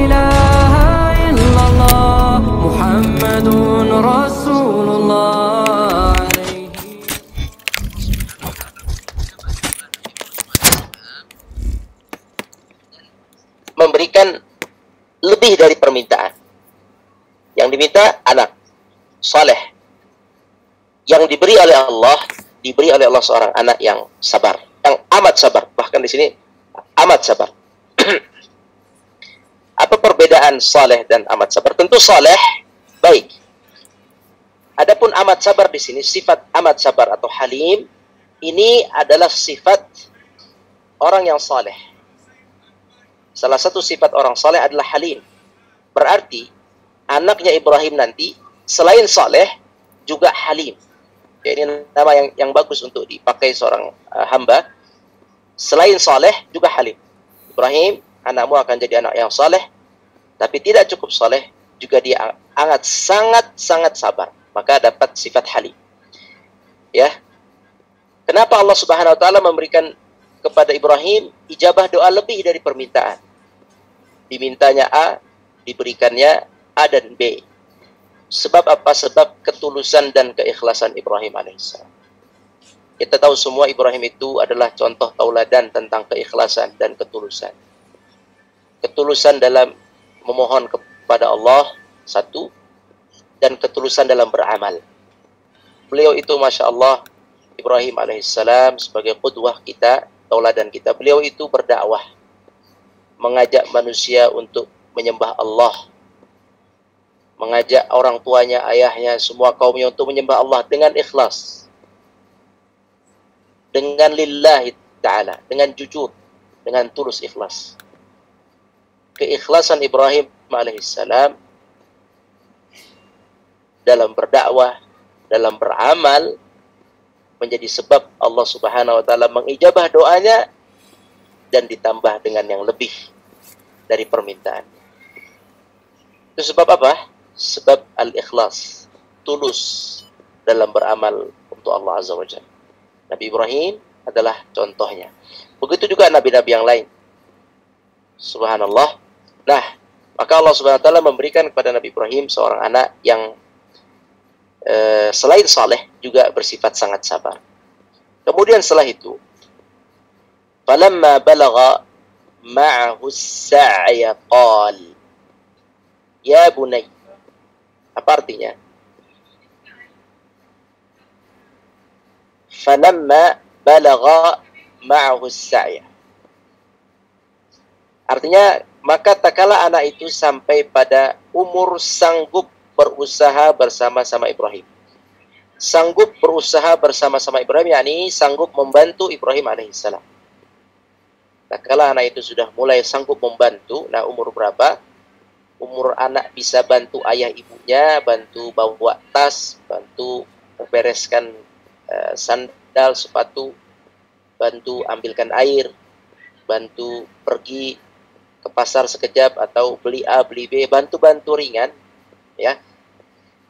ilaha illallah Muhammadun Rasulullah. Memberikan lebih dari permintaan. Yang diminta anak saleh. Yang diberi oleh Allah seorang anak yang sabar, yang amat sabar. Bahkan di sini amat sabar. Apa perbedaan saleh dan amat sabar? Tentu saleh baik. Adapun amat sabar di sini, sifat amat sabar atau halim ini adalah sifat orang yang saleh. Salah satu sifat orang saleh adalah halim. Berarti anaknya Ibrahim nanti selain saleh juga halim. Ya, ini nama yang bagus untuk dipakai seorang hamba. Selain saleh juga halim. Ibrahim, anakmu akan jadi anak yang saleh, tapi tidak cukup saleh, juga dia sangat sabar. Maka dapat sifat halim. Ya. Kenapa Allah Subhanahu wa taala memberikan kepada Ibrahim ijabah doa lebih dari permintaan? Dimintanya A, diberikannya A dan B. Sebab apa? Sebab ketulusan dan keikhlasan Ibrahim alaihissalam. Kita tahu semua Ibrahim itu adalah contoh tauladan tentang keikhlasan dan ketulusan. Ketulusan dalam memohon kepada Allah, satu, dan ketulusan dalam beramal. Beliau itu Masya Allah, Ibrahim alaihissalam sebagai qudwah kita, tauladan kita. Beliau itu berdakwah, mengajak manusia untuk menyembah Allah, mengajak orang tuanya, ayahnya, semua kaumnya untuk menyembah Allah dengan ikhlas, dengan lillahi ta'ala, dengan jujur, dengan tulus ikhlas. Keikhlasan Ibrahim alaihissalam dalam berdakwah, dalam beramal, menjadi sebab Allah Subhanahu wa taala mengijabah doanya dan ditambah dengan yang lebih dari permintaan. Itu sebab apa? Sebab al-ikhlas, tulus dalam beramal untuk Allah Azza wa Jalla. Nabi Ibrahim adalah contohnya. Begitu juga nabi-nabi yang lain. Subhanallah. Nah, maka Allah Subhanahu wa taala memberikan kepada Nabi Ibrahim seorang anak yang selain saleh juga bersifat sangat sabar. Kemudian setelah itu, falamma balagha ma'ahu as-sa'ya qal ya bunay. Apa artinya? Falamma balagha ma'ahu as-sa'ya. Artinya, maka tatkala anak itu sampai pada umur sanggup berusaha bersama-sama Ibrahim. Sanggup berusaha bersama-sama Ibrahim, yakni sanggup membantu Ibrahim alaihissalam. Tatkala anak itu sudah mulai sanggup membantu, nah umur berapa? Umur anak bisa bantu ayah ibunya, bantu bawa tas, bantu membereskan sandal, sepatu, bantu ambilkan air, bantu pergi ke pasar sekejap atau beli A, beli B, bantu-bantu ringan. Ya,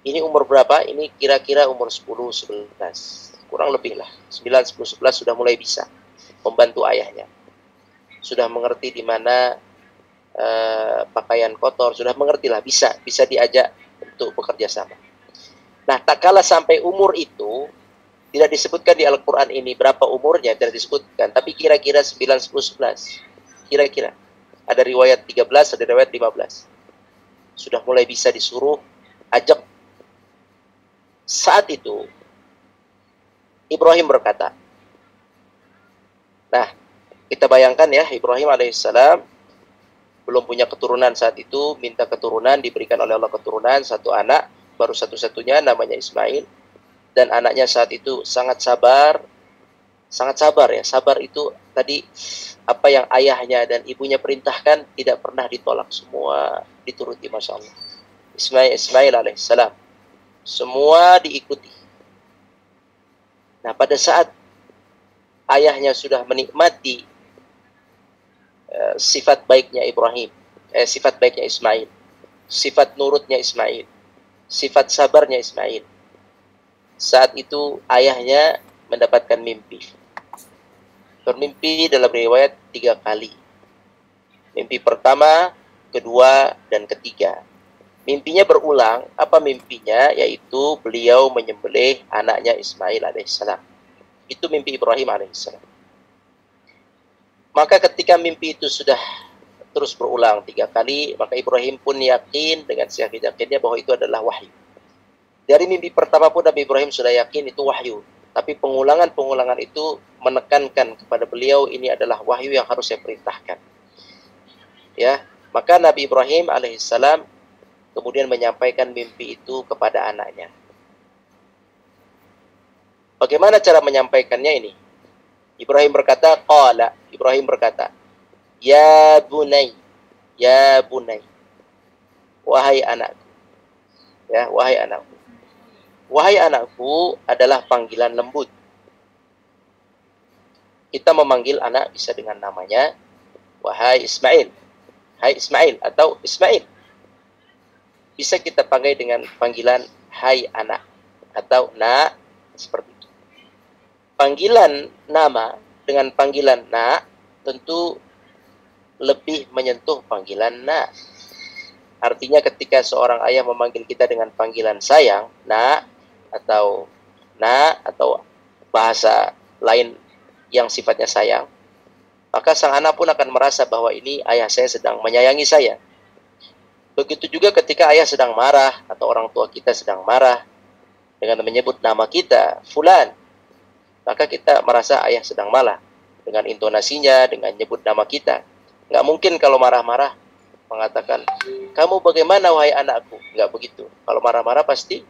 ini umur berapa? Ini kira-kira umur 10-11, kurang lebih lah 9-10-11 sudah mulai bisa membantu ayahnya, sudah mengerti di mana pakaian kotor, sudah mengerti lah, bisa diajak untuk bekerja sama. Nah, tak kala sampai umur itu tidak disebutkan di Al-Quran ini berapa umurnya, tidak disebutkan, tapi kira-kira 9-10-11, kira-kira ada riwayat 13, ada riwayat 15. Sudah mulai bisa disuruh ajak. Saat itu Ibrahim berkata, nah kita bayangkan ya, Ibrahim alaihissalam belum punya keturunan saat itu, minta keturunan, diberikan oleh Allah keturunan, satu anak, baru satu-satunya namanya Ismail. Dan anaknya saat itu sangat sabar ya. Sabar itu tadi apa yang ayahnya dan ibunya perintahkan tidak pernah ditolak, semua dituruti, Masya Allah. Ismail alaihissalam semua diikuti. Nah, pada saat ayahnya sudah menikmati sifat baiknya Ibrahim, sifat baiknya Ismail, sifat nurutnya Ismail, sifat sabarnya Ismail, saat itu ayahnya mendapatkan mimpi. Bermimpi dalam riwayat 3 kali. Mimpi pertama kedua, dan ketiga. Mimpinya berulang. Apa mimpinya? Yaitu beliau menyembelih anaknya Ismail alaihissalam. Itu mimpi Ibrahim alaihissalam. Maka ketika mimpi itu sudah terus berulang 3 kali, maka Ibrahim pun yakin dengan seyakin-yakinnya bahwa itu adalah wahyu. Dari mimpi pertama pun Nabi Ibrahim sudah yakin itu wahyu. Tapi pengulangan-pengulangan itu menekankan kepada beliau ini adalah wahyu yang harus saya perintahkan. Ya, maka Nabi Ibrahim alaihissalam kemudian menyampaikan mimpi itu kepada anaknya. Bagaimana cara menyampaikannya ini? Ibrahim berkata, ya bunai, wahai anakku. Ya, wahai anakku. Wahai anakku adalah panggilan lembut. Kita memanggil anak bisa dengan namanya, wahai Ismail. Hai Ismail atau Ismail. Bisa kita panggil dengan panggilan hai anak atau na, seperti itu. Panggilan nama dengan panggilan na tentu lebih menyentuh panggilan na. Artinya ketika seorang ayah memanggil kita dengan panggilan sayang, na atau bahasa lain yang sifatnya sayang, maka sang anak pun akan merasa bahwa ini ayah saya sedang menyayangi saya. Begitu juga ketika ayah sedang marah atau orang tua kita sedang marah dengan menyebut nama kita, fulan, maka kita merasa ayah sedang marah dengan intonasinya, dengan nyebut nama kita. Nggak mungkin kalau marah-marah mengatakan, kamu bagaimana wahai anakku? Nggak begitu. Kalau marah-marah pasti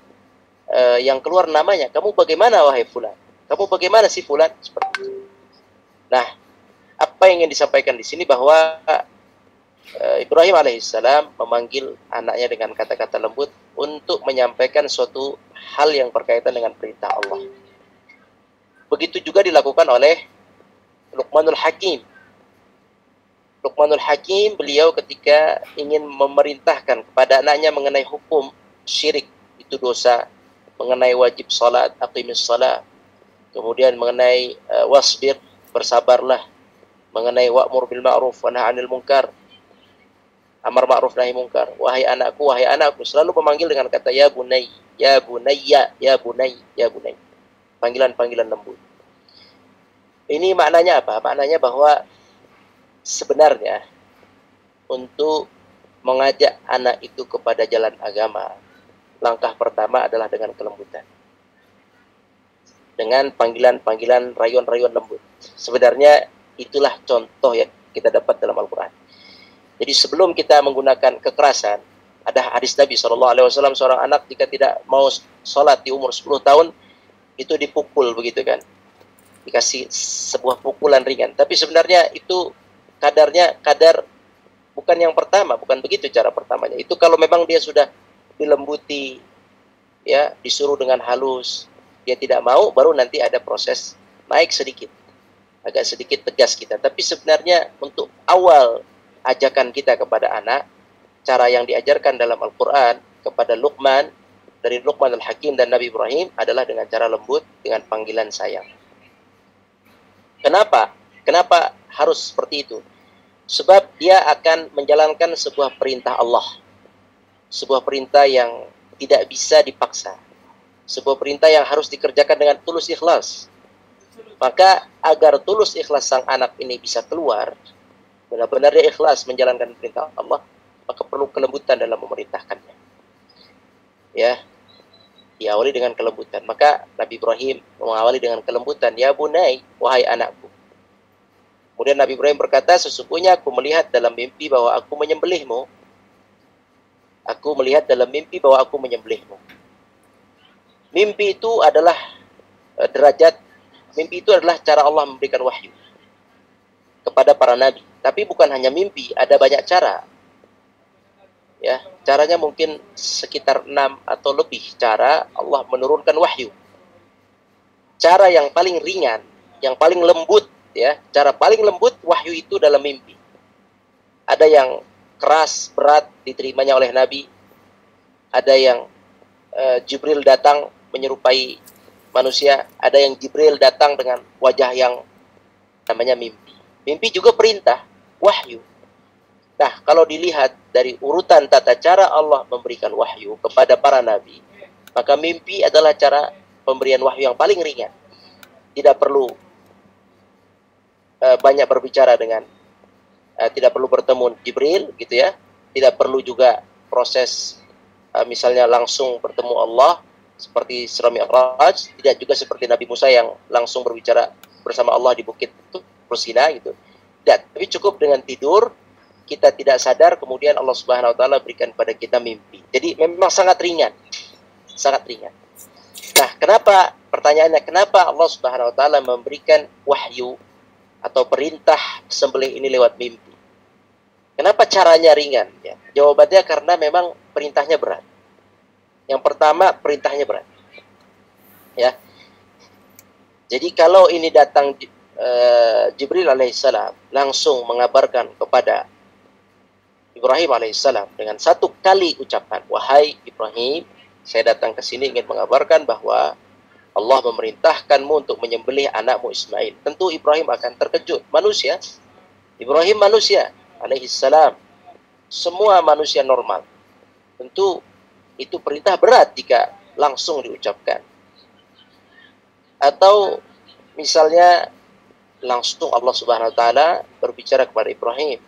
yang keluar namanya, kamu bagaimana wahai fulan? Kamu bagaimana sih fulan? Seperti itu. Nah, apa yang ingin disampaikan di sini bahwa Ibrahim alaihissalam memanggil anaknya dengan kata-kata lembut untuk menyampaikan suatu hal yang berkaitan dengan perintah Allah. Begitu juga dilakukan oleh Luqmanul Hakim. Luqmanul Hakim, beliau ketika ingin memerintahkan kepada anaknya mengenai hukum syirik, itu dosa, mengenai wajib salat, aqimis salat, kemudian mengenai wasbir, bersabarlah, mengenai wa'mur bil ma'ruf wa nahy 'anil munkar, amar ma'ruf nahi munkar, wahai anakku, selalu memanggil dengan kata ya bunai, ya bunayya, ya bunai, ya bunai. Panggilan-panggilan lembut. Ini maknanya apa? Maknanya bahwa sebenarnya untuk mengajak anak itu kepada jalan agama, langkah pertama adalah dengan kelembutan. Dengan panggilan-panggilan rayon-rayon lembut. Sebenarnya itulah contoh yang kita dapat dalam Al-Quran. Jadi sebelum kita menggunakan kekerasan, ada hadis Nabi SAW, seorang anak jika tidak mau sholat di umur 10 tahun, itu dipukul begitu kan. Dikasih sebuah pukulan ringan. Tapi sebenarnya itu kadar bukan yang pertama, bukan begitu cara pertamanya. Itu kalau memang dia sudah dilembuti, ya, disuruh dengan halus, dia tidak mau, baru nanti ada proses naik sedikit. Agak sedikit tegas kita. Tapi sebenarnya untuk awal ajakan kita kepada anak, cara yang diajarkan dalam Al-Quran kepada Luqman, dari Luqman Al-Hakim dan Nabi Ibrahim adalah dengan cara lembut, dengan panggilan sayang. Kenapa? Kenapa harus seperti itu? Sebab dia akan menjalankan sebuah perintah Allah. Sebuah perintah yang tidak bisa dipaksa. Sebuah perintah yang harus dikerjakan dengan tulus ikhlas. Maka agar tulus ikhlas sang anak ini bisa keluar, benar-benar dia ikhlas menjalankan perintah Allah, maka perlu kelembutan dalam memerintahkannya. Ya, diawali dengan kelembutan. Maka Nabi Ibrahim mengawali dengan kelembutan, ya bunai, wahai anakku. Kemudian Nabi Ibrahim berkata, sesungguhnya aku melihat dalam mimpi bahwa aku menyembelihmu. Aku melihat dalam mimpi bahwa aku menyembelihmu. Mimpi itu adalah derajat, mimpi itu adalah cara Allah memberikan wahyu kepada para nabi. Tapi bukan hanya mimpi, ada banyak cara. Ya, caranya mungkin sekitar 6 atau lebih cara Allah menurunkan wahyu. Cara yang paling ringan, yang paling lembut, ya, cara paling lembut wahyu itu dalam mimpi. Ada yang keras, berat diterimanya oleh Nabi. Ada yang Jibril datang menyerupai manusia. Ada yang Jibril datang dengan wajah yang namanya mimpi. Mimpi juga perintah, wahyu. Nah, kalau dilihat dari urutan tata cara Allah memberikan wahyu kepada para nabi, maka mimpi adalah cara pemberian wahyu yang paling ringan. Tidak perlu banyak berbicara dengan, tidak perlu bertemu Jibril, gitu ya. Tidak perlu juga proses misalnya langsung bertemu Allah seperti Isra Mi'raj, tidak juga seperti Nabi Musa yang langsung berbicara bersama Allah di bukit Sina gitu. Tidak, tapi cukup dengan tidur, kita tidak sadar, kemudian Allah Subhanahu wa taala berikan pada kita mimpi. Jadi memang sangat ringan. Sangat ringan. Nah, kenapa pertanyaannya kenapa Allah Subhanahu wa taala memberikan wahyu atau perintah sembelih ini lewat mimpi? Kenapa caranya ringan? Ya, jawabannya karena memang perintahnya berat. Yang pertama, perintahnya berat. Ya. Jadi kalau ini datang Jibril alaihissalam langsung mengabarkan kepada Ibrahim alaihissalam dengan satu kali ucapan, wahai Ibrahim, saya datang ke sini ingin mengabarkan bahwa Allah memerintahkanmu untuk menyembelih anakmu Ismail. Tentu Ibrahim akan terkejut. Manusia, Ibrahim manusia alaihissalam, semua manusia normal. Tentu itu perintah berat jika langsung diucapkan. Atau misalnya langsung Allah Subhanahu wa taala berbicara kepada Ibrahim.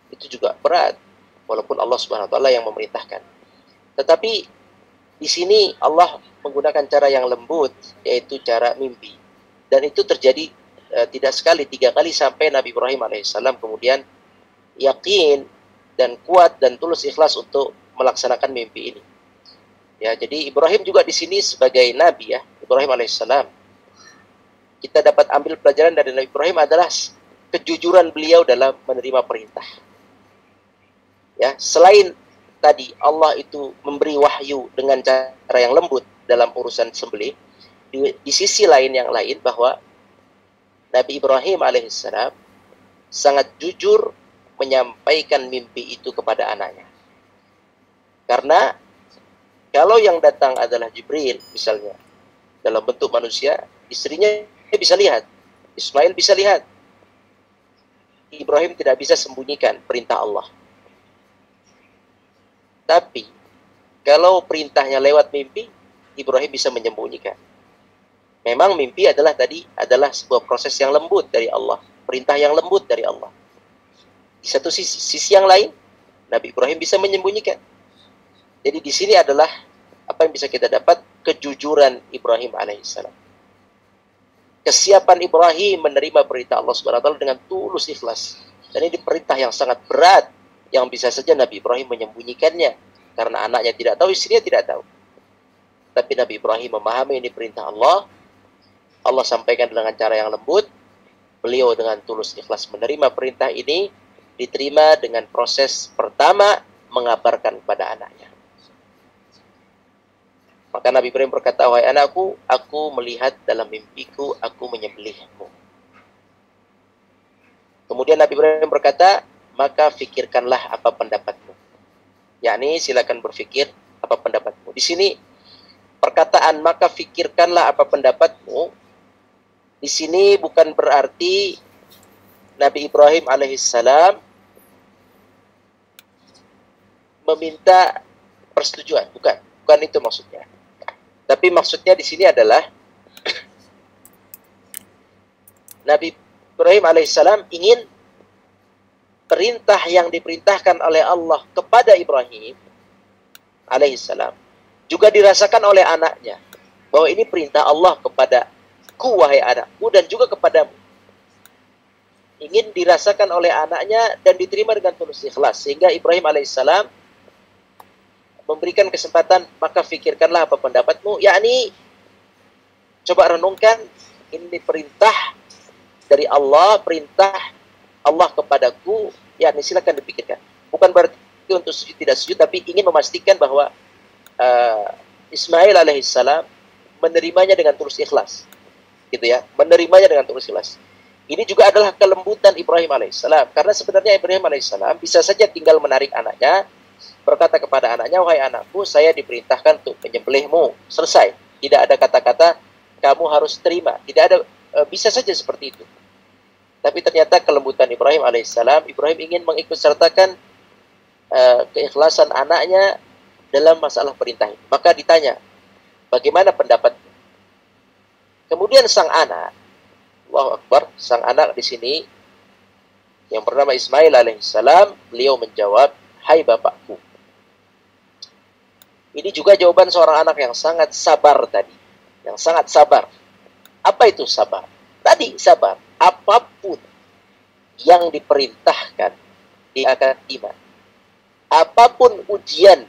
Itu juga berat walaupun Allah Subhanahu wa taala yang memerintahkan. Tetapi di sini Allah menggunakan cara yang lembut, yaitu cara mimpi. Dan itu terjadi tidak sekali, 3 kali sampai Nabi Ibrahim alaihissalam kemudian yakin dan kuat dan tulus ikhlas untuk melaksanakan mimpi ini. Ya, jadi Ibrahim juga di sini sebagai nabi ya, Ibrahim alaihissalam. Kita dapat ambil pelajaran dari Nabi Ibrahim adalah kejujuran beliau dalam menerima perintah. Ya, selain tadi Allah itu memberi wahyu dengan cara yang lembut dalam urusan sembelih, di sisi lain yang lain bahwa Nabi Ibrahim alaihissalam sangat jujur menyampaikan mimpi itu kepada anaknya. Karena kalau yang datang adalah Jibril misalnya dalam bentuk manusia, istrinya bisa lihat, Ismail bisa lihat. Ibrahim tidak bisa sembunyikan perintah Allah. Tapi kalau perintahnya lewat mimpi, Ibrahim bisa menyembunyikan. Memang mimpi adalah sebuah proses yang lembut dari Allah, perintah yang lembut dari Allah. Di satu sisi yang lain, Nabi Ibrahim bisa menyembunyikan. Jadi di sini adalah apa yang bisa kita dapat, kejujuran Ibrahim alaihissalam. Kesiapan Ibrahim menerima perintah Allah Subhanahu wa taala dengan tulus ikhlas. Dan ini perintah yang sangat berat yang bisa saja Nabi Ibrahim menyembunyikannya karena anaknya tidak tahu, istrinya tidak tahu. Tapi Nabi Ibrahim memahami ini perintah Allah. Allah sampaikan dengan cara yang lembut. Beliau dengan tulus ikhlas menerima perintah ini, diterima dengan proses pertama mengabarkan pada anaknya. Maka Nabi Ibrahim berkata, wahai anakku, aku melihat dalam mimpiku, aku menyembelihmu. Kemudian Nabi Ibrahim berkata, maka fikirkanlah apa pendapatmu. Yakni silakan berfikir apa pendapatmu. Di sini perkataan maka fikirkanlah apa pendapatmu, di sini bukan berarti Nabi Ibrahim alaihissalam meminta persetujuan, bukan itu maksudnya. Tapi maksudnya di sini adalah Nabi Ibrahim alaihissalam ingin perintah yang diperintahkan oleh Allah kepada Ibrahim alaihissalam juga dirasakan oleh anaknya, bahwa ini perintah Allah kepadaku wahai anakku dan juga kepadamu. Ingin dirasakan oleh anaknya dan diterima dengan tulus ikhlas, sehingga Ibrahim alaihissalam memberikan kesempatan, maka fikirkanlah apa pendapatmu, yakni coba renungkan, ini perintah dari Allah, perintah Allah kepadaku, yakni silakan dipikirkan. Bukan berarti untuk sujud tidak sujud, tapi ingin memastikan bahwa Ismail alaihissalam menerimanya dengan tulus ikhlas, gitu ya, menerimanya dengan tulus ikhlas. Ini juga adalah kelembutan Ibrahim alaihissalam, karena sebenarnya Ibrahim alaihissalam bisa saja tinggal menarik anaknya, berkata kepada anaknya, wahai anakku, saya diperintahkan untuk menyembelihmu, selesai. Tidak ada kata-kata kamu harus terima, tidak ada, bisa saja seperti itu. Tapi ternyata kelembutan Ibrahim alaihissalam, Ibrahim ingin mengikut sertakan keikhlasan anaknya dalam masalah perintah ini. Maka ditanya, bagaimana pendapat? Kemudian sang anak, Allahu Akbar, sang anak di sini yang bernama Ismail alaihissalam, beliau menjawab, hai bapakku. Ini juga jawaban seorang anak yang sangat sabar tadi. Yang sangat sabar. Apa itu sabar? Tadi sabar. Apapun yang diperintahkan, dia akan terima. Apapun ujian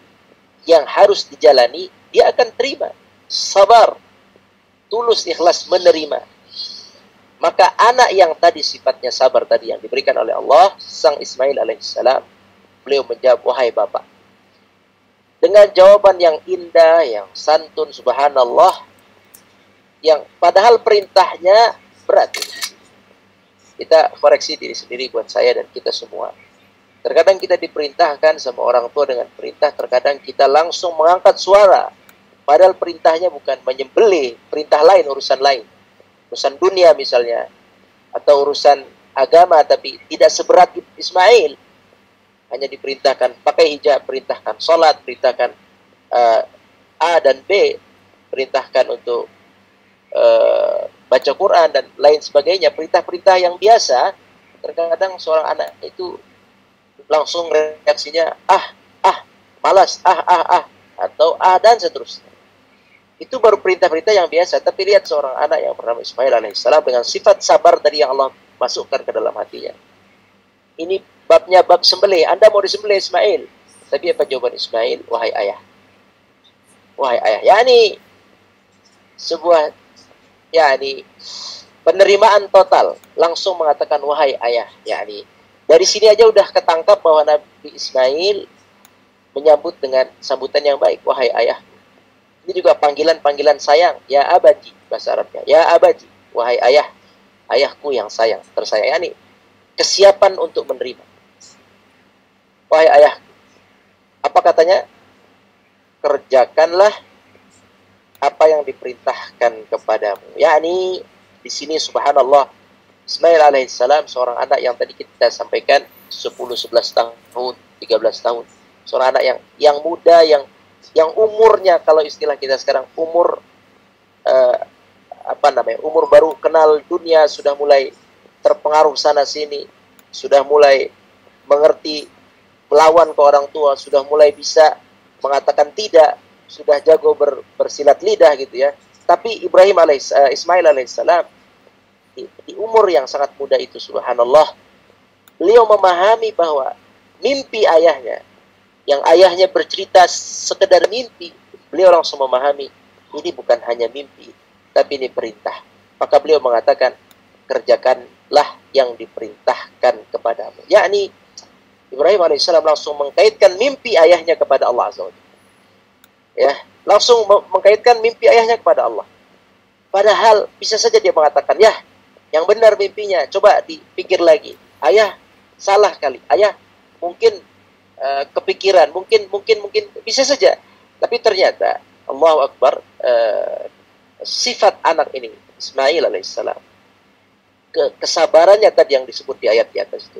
yang harus dijalani, dia akan terima. Sabar. Tulus ikhlas menerima. Maka anak yang tadi sifatnya sabar tadi yang diberikan oleh Allah, sang Ismail alaihissalam, beliau menjawab, wahai bapak. Dengan jawaban yang indah, yang santun, subhanallah, yang padahal perintahnya berat. Kita koreksi diri sendiri buat saya dan kita semua. Terkadang kita diperintahkan sama orang tua dengan perintah, terkadang kita langsung mengangkat suara. Padahal perintahnya bukan menyembelih, perintah lain, urusan lain. Urusan dunia misalnya, atau urusan agama, tapi tidak seberat Ismail. Hanya diperintahkan pakai hijab, perintahkan sholat, perintahkan A dan B, perintahkan untuk baca Quran dan lain sebagainya. Perintah-perintah yang biasa, terkadang seorang anak itu langsung reaksinya malas, atau dan seterusnya. Itu baru perintah-perintah yang biasa. Tapi lihat seorang anak yang bernama Ismail alaihissalam dengan sifat sabar dari yang Allah masukkan ke dalam hatinya. Ini babnya bab sembelih. Anda mau disembelih Ismail. Tapi apa jawaban Ismail? Wahai ayah. Wahai ayah. Yani sebuah penerimaan total. Langsung mengatakan wahai ayah. Yani dari sini aja udah ketangkap bahwa Nabi Ismail menyambut dengan sambutan yang baik. Wahai ayah. Ini juga panggilan-panggilan sayang. Ya abadi, bahasa Arabnya. Ya abadi, wahai ayah. Ayahku yang sayang, tersayang. Yani kesiapan untuk menerima. Wahai ayah. Apa katanya? Kerjakanlah apa yang diperintahkan kepadamu. Yani di sini subhanallah, Ismail alaihissalam seorang anak yang tadi kita sampaikan 10, 11 tahun, 13 tahun. Seorang anak yang muda, yang umurnya, kalau istilah kita sekarang, umur umur baru kenal dunia, sudah mulai terpengaruh sana sini, sudah mulai mengerti melawan ke orang tua, sudah mulai bisa mengatakan tidak, sudah jago bersilat lidah gitu ya. Tapi Ismail alaihissalam di umur yang sangat muda itu, subhanallah, beliau memahami bahwa mimpi ayahnya, yang ayahnya bercerita sekedar mimpi, beliau langsung memahami ini bukan hanya mimpi, tapi ini perintah. Maka beliau mengatakan, kerjakanlah yang diperintahkan kepadamu. Yakni Ibrahim alaihissalam langsung mengkaitkan mimpi ayahnya kepada Allah azza wa jalla. Ya, langsung mengkaitkan mimpi ayahnya kepada Allah. Padahal bisa saja dia mengatakan, ya, yang benar mimpinya, coba dipikir lagi. Ayah salah kali. Ayah mungkin kepikiran, mungkin bisa saja. Tapi ternyata Allahu Akbar, sifat anak ini Ismail alaihissalam, kesabarannya tadi yang disebut di ayat di atas itu,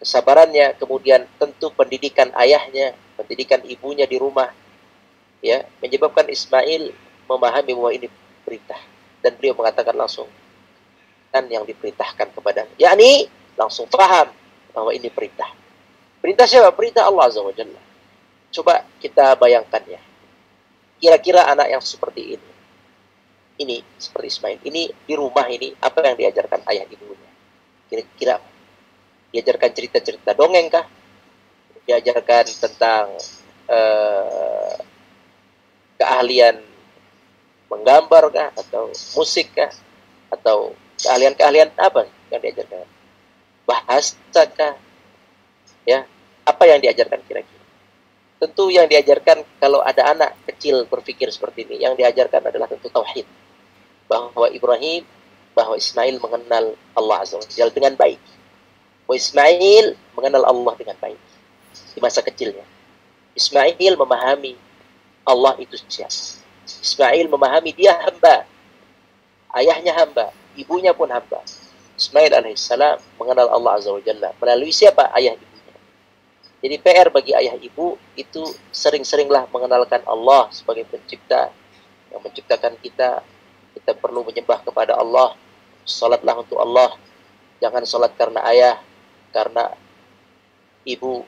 kesabarannya, kemudian tentu pendidikan ayahnya, pendidikan ibunya di rumah, ya, menyebabkan Ismail memahami bahwa ini perintah, dan beliau mengatakan langsung dan yang diperintahkan kepadanya, yakni langsung paham bahwa ini perintah. Perintah siapa? Perintah Allah azza wa jalla. Coba kita bayangkan ya. Kira-kira anak yang seperti ini seperti Ismail, ini di rumah ini, apa yang diajarkan ayah ibunya? Kira-kira diajarkan cerita-cerita dongeng kah? Diajarkan tentang keahlian menggambar kah? Atau musik kah? Atau keahlian-keahlian apa yang diajarkan? Bahasa kah? Ya, apa yang diajarkan kira-kira? Tentu yang diajarkan, kalau ada anak kecil berpikir seperti ini, yang diajarkan adalah tentu tauhid. Bahwa Ismail mengenal Allah azza wa jalla dengan baik. Bahwa Ismail mengenal Allah dengan baik di masa kecilnya. Ismail memahami Allah itu siapa. Ismail memahami dia hamba. Ayahnya hamba, ibunya pun hamba. Ismail alaihissalam mengenal Allah Azza wa Jalla melalui siapa? Ayah ibunya. Jadi PR bagi ayah ibu itu sering-seringlah mengenalkan Allah sebagai pencipta yang menciptakan kita. Kita perlu menyembah kepada Allah. Salatlah untuk Allah. Jangan salat karena ayah, karena ibu.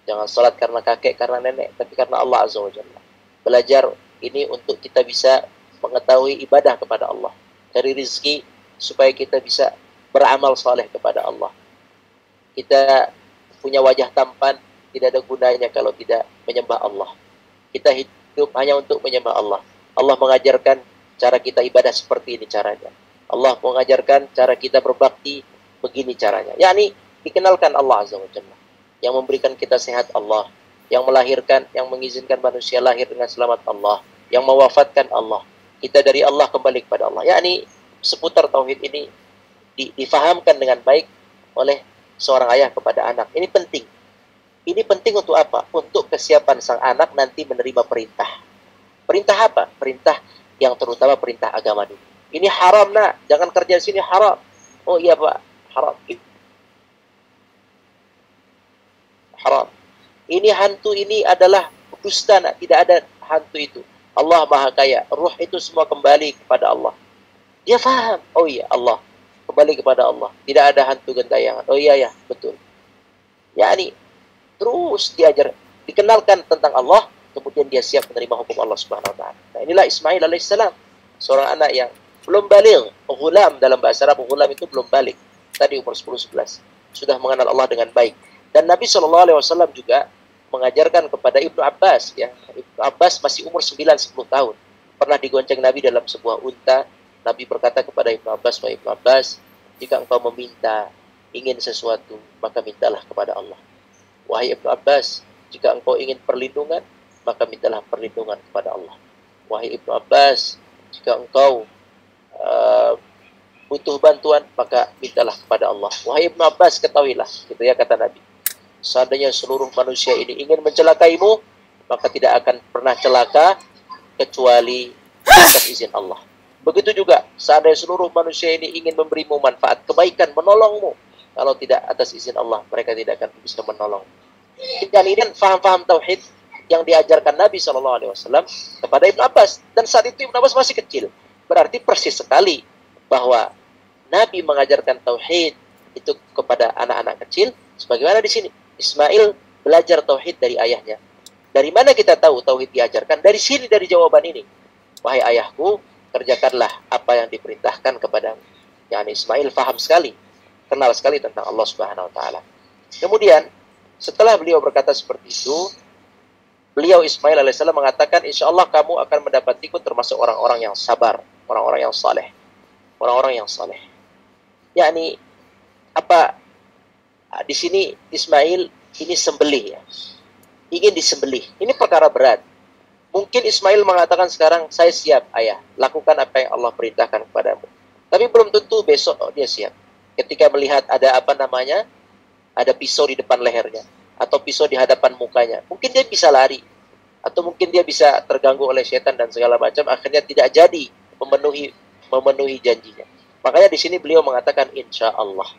Jangan salat karena kakek, karena nenek, tapi karena Allah Azza wa Jalla. Belajar ini untuk kita bisa mengetahui ibadah kepada Allah. Cari rezeki supaya kita bisa beramal saleh kepada Allah. Kita punya wajah tampan, tidak ada gunanya kalau tidak menyembah Allah. Kita hidup hanya untuk menyembah Allah. Allah mengajarkan cara kita ibadah seperti ini caranya. Allah mengajarkan cara kita berbakti begini caranya. Yakni dikenalkan Allah Azza wa Jalla. Yang memberikan kita sehat Allah. Yang melahirkan, yang mengizinkan manusia lahir dengan selamat Allah. Yang mewafatkan Allah. Kita dari Allah kembali kepada Allah. Yakni seputar tauhid ini difahamkan dengan baik oleh seorang ayah kepada anak. Ini penting. Ini penting untuk apa? Untuk kesiapan sang anak nanti menerima perintah. Perintah apa? Perintah yang terutama perintah agama dulu. Ini haram nak, jangan kerja di sini haram. Oh iya pak, haram. Haram. Ini hantu ini adalah dusta nak, tidak ada hantu itu. Allah Maha Kaya, ruh itu semua kembali kepada Allah. Dia faham. Oh iya Allah, kembali kepada Allah. Tidak ada hantu gentayangan. Oh iya ya, betul. Yani terus diajar, dikenalkan tentang Allah. Kemudian dia siap menerima hukum Allah Subhanahu wa taala. Nah, inilah Ismail alaihissalam, seorang anak yang belum balik, ghulam dalam bahasa Arab, ghulam itu belum balik. Tadi umur 10-11 sudah mengenal Allah dengan baik. Dan Nabi SAW juga mengajarkan kepada Ibnu Abbas, ya. Ibnu Abbas masih umur 9-10 tahun. Pernah digonceng Nabi dalam sebuah unta. Nabi berkata kepada Ibnu Abbas, "Wahai Ibnu Abbas, jika engkau meminta, ingin sesuatu, maka mintalah kepada Allah. Wahai Ibnu Abbas, jika engkau ingin perlindungan, maka mintalah perlindungan kepada Allah. Wahai Ibnu Abbas, jika engkau butuh bantuan, maka mintalah kepada Allah. Wahai Ibnu Abbas, ketahuilah," gitu ya kata Nabi, "seandainya seluruh manusia ini ingin mencelakaimu, maka tidak akan pernah celaka kecuali atas izin Allah. Begitu juga, seandainya seluruh manusia ini ingin memberimu manfaat, kebaikan, menolongmu, kalau tidak atas izin Allah, mereka tidak akan bisa menolong." Dan ini kan faham-faham tauhid yang diajarkan Nabi SAW kepada Ibnu Abbas. Dan saat itu Ibnu Abbas masih kecil. Berarti persis sekali bahwa Nabi mengajarkan tauhid itu kepada anak-anak kecil. Sebagaimana di sini, Ismail belajar tauhid dari ayahnya. Dari mana kita tahu tauhid diajarkan? Dari sini, dari jawaban ini. Wahai ayahku, kerjakanlah apa yang diperintahkan kepadamu. Yani Ismail faham sekali, kenal sekali tentang Allah Subhanahu wa taala. Kemudian, setelah beliau berkata seperti itu, beliau Ismail alaihissalam mengatakan, "Insya Allah kamu akan mendapatiku termasuk orang-orang yang sabar, orang-orang yang saleh, orang-orang yang saleh." Yakni apa? Di sini Ismail ini sembelih ya, ingin disembelih. Ini perkara berat. Mungkin Ismail mengatakan sekarang, "Saya siap ayah, lakukan apa yang Allah perintahkan kepadamu." Tapi belum tentu besok dia siap. Ketika melihat ada ada pisau di depan lehernya, atau pisau di hadapan mukanya, mungkin dia bisa lari, atau mungkin dia bisa terganggu oleh setan dan segala macam, akhirnya tidak jadi memenuhi janjinya. Makanya di sini beliau mengatakan insya Allah,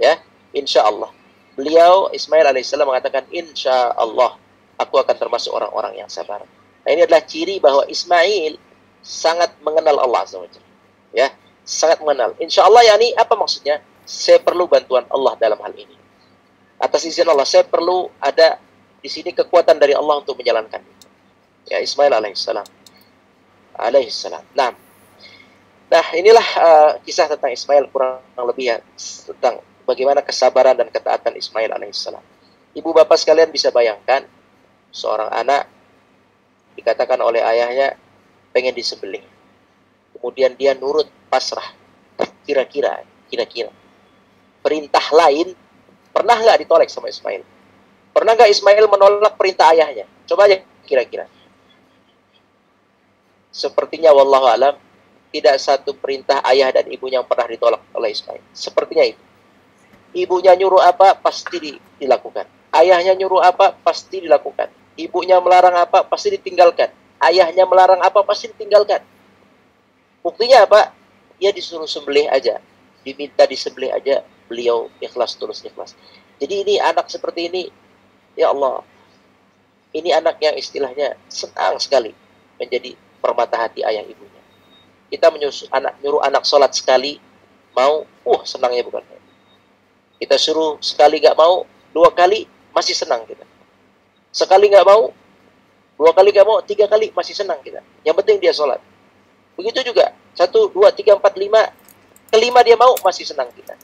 ya, insya Allah. Beliau Ismail alaihissalam mengatakan insya Allah aku akan termasuk orang-orang yang sabar. Nah, ini adalah ciri bahwa Ismail sangat mengenal Allah Azza wa Jalla, ya, sangat mengenal. Insya Allah, yakni apa maksudnya? Saya perlu bantuan Allah dalam hal ini. Atas izin Allah, saya perlu ada di sini kekuatan dari Allah untuk menjalankan. Ya, Ismail alaihissalam. Nah, inilah kisah tentang Ismail kurang lebih ya, tentang bagaimana kesabaran dan ketaatan Ismail alaihissalam. Ibu bapak sekalian bisa bayangkan, seorang anak dikatakan oleh ayahnya pengen disembelih. Kemudian dia nurut, pasrah. Kira-kira perintah lain pernah nggak ditolak sama Ismail? Pernah nggak Ismail menolak perintah ayahnya? Coba aja kira-kira. Sepertinya wallahu alam tidak satu perintah ayah dan ibunya yang pernah ditolak oleh Ismail. Sepertinya itu. Ibunya nyuruh apa pasti dilakukan. Ayahnya nyuruh apa pasti dilakukan. Ibunya melarang apa pasti ditinggalkan. Ayahnya melarang apa pasti ditinggalkan. Buktinya apa? Dia disuruh sembelih aja. diminta disembelih aja beliau ikhlas, tulus ikhlas. Jadi ini anak seperti ini, ya Allah, ini anak yang istilahnya senang sekali menjadi permata hati ayah ibunya. Kita nyuruh anak sholat sekali, mau, senangnya bukan. Kita suruh sekali nggak mau, 2 kali masih senang kita. Sekali nggak mau, 2 kali nggak mau, 3 kali masih senang kita. Yang penting dia sholat. Begitu juga 1, 2, 3, 4, 5, kelima dia mau, masih senang kita.